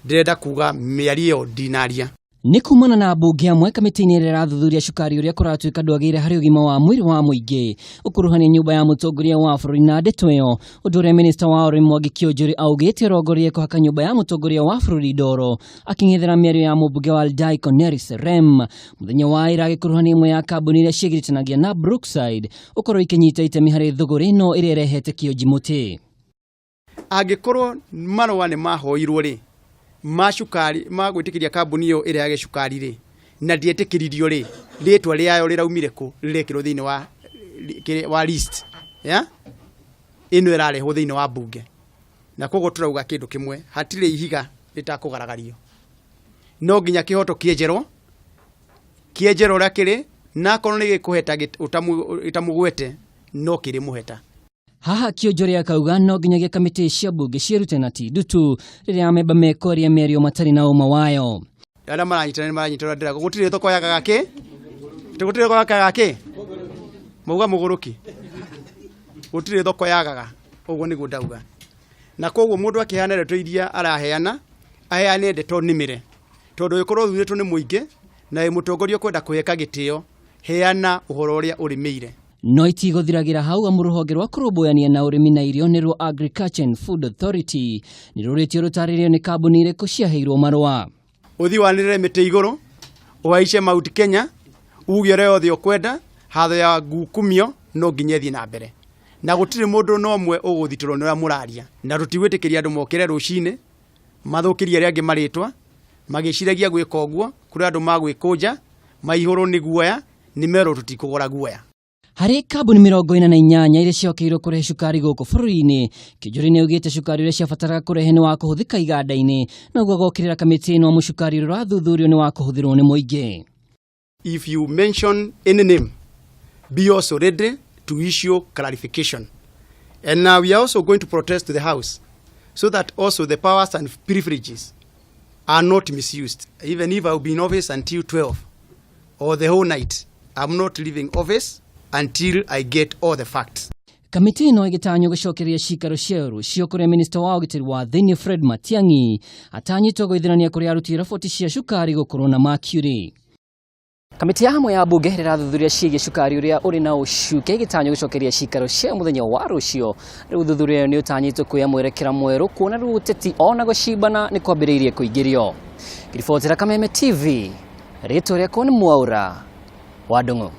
ndirenda kuga mĩario ndinaria. Nĩ kumana na mbunge amwe kamĩtĩ-inĩ ĩrĩa ĩrathuthuria cukari ũrĩa kũratuĩka ndwagĩrĩire harĩ ũgima wa mwĩrĩ wa mũingĩ ũkuruhania nyũmba ya mũtongoria wa bũrũri na ndeto ĩyo, ũndũ ũrĩa minista wa ũrĩmi Mwangi Kĩũnjũrĩ augĩte ũrongoreirie kũhaka nyũmba ya mũtongoria wa bũrũri ndoro, akĩng'ethera mĩario ya mũmbunge wa Aldai Cornelius Serem mũthenya wa ira agĩkuruhania imwe ya kambuni iria ciĩgiritanagia na Brookside ũkorwo ikĩnyita itemi harĩ thũgũrĩ ĩno ĩrĩa ĩrehete kĩonji mũtĩ. Angĩkorwo marũa nĩ mahoirwo rĩ, macukari magwĩtĩkĩria kambuni ĩyo ĩrĩa ya gĩcukari rĩ, na ndietĩkĩririo rĩ, rĩtwa rĩayo rĩraumire kũ, rĩrekĩrwo thĩinĩ wa list ya ĩno ĩrarehwo thĩinĩ wa mbunge. Na koguo tũrauga kĩndũ kĩmwe, hatirĩ ihiga rĩtakũgaragario. No nginya kĩhoto kĩenjerwo ũrĩa kĩrĩ, na akorwo nĩ gĩkũheta ũtamũgwete no kĩrĩ mũheta. Haha Kĩũnjũrĩ akauga no nginyagia kamĩtĩ cia mbunge ciĩrute na ti ndutu rĩrĩa amemba mekoria mĩario matarĩ na ũma wayo. Arĩa maranyitana nĩ maranyitana ndĩraga gũtirĩ thoko yagaga kĩ? Gũtirĩ thoko yagaga kĩ? Mauga mũgũrũki. Gũtirĩ thoko yagaga. Ũguo nĩguo ndauga. Na koguo mũndũ akĩheana ndeto iria araheana, aheane ndeto nĩmĩre. Tondũ ũkorwo thurĩtwo nĩ mũingĩ na mũtongoria kwenda kũheka gĩtĩo, heana ũhoro ũrĩa ũrĩmĩire. No itigũthiragira hau amũ rũhonge rwa kũrũmbũyania na ũrĩmi na irio nĩruo Agriculture and Food Authority nĩrũrĩtio rũtarĩrio nĩ kambuni irĩkũ ciaheirwo marũa. Ũthi wanĩrĩre mĩtĩ igũrũ, ũhaice Mount Kenya, uge ũrĩa othe ũkwenda, hatho ya ngukumio no nginya thiĩ na mbere. Na gũtirĩ mũndũ no ũmwe ũgũthitũrwo nĩ ũrĩa mũraria. Na tũtigwĩtĩkĩria andũ mokĩre rũcinĩ, mathũkĩrie arĩa angĩ marĩtwa, magĩciragia gwĩka ũguo, kũrĩ andũ magwĩkũnja, maihũrwo nĩ guoya, nĩ merwo tũtikũgũra guoya. Harĩ kambuni 48 iria ciokeirwo kũrehe cukari gũkũ bũrũri-inĩ, Kĩũnjũrĩ nĩ augĩte cukari ũrĩa ciabataraga kũrehe nĩ wa kũhũthĩka iganda-inĩ, na ũguo agokĩrĩra kamĩtĩ ĩno mũcukari ũrĩa ũrathuthurio nĩ wa kũhũthĩrwo nĩ mũingĩ. If you mention any name, be also ready to issue clarification. And now we are also going to protest to the House so that also the powers and privileges are not misused. Even if I will be in office until 12 or the whole night, I'm not leaving office until I get all the facts. Kamĩtĩ ĩno ĩgĩtanywo gũcokeria cikaro ciayo rũcio kũrĩa minista wa ũgitĩri wa thĩinĩ Fred Matiang'i atanyĩtwo gũithĩrania kũrĩa aruti raboti cia cukari gũkorwo na mercury. Kamĩtĩ ya hamwe ya mbunge ĩrathuthuria ciĩgiĩ cukari ũrĩa ũrĩ na ũcuke ĩgĩtanywo gũcokeria cikaro cia mũthenya wa rũcio. Rĩu ũthuthuria nĩ ũtanyĩtwo kuoya mwerekera mwerũ kuona rĩu ũteti ona gũcimbana nĩ kwambĩrĩirie kũingĩrio. Riboti ya Kameme TV, rĩtwa rĩakwa nĩ Mwaura wa Ndung'u.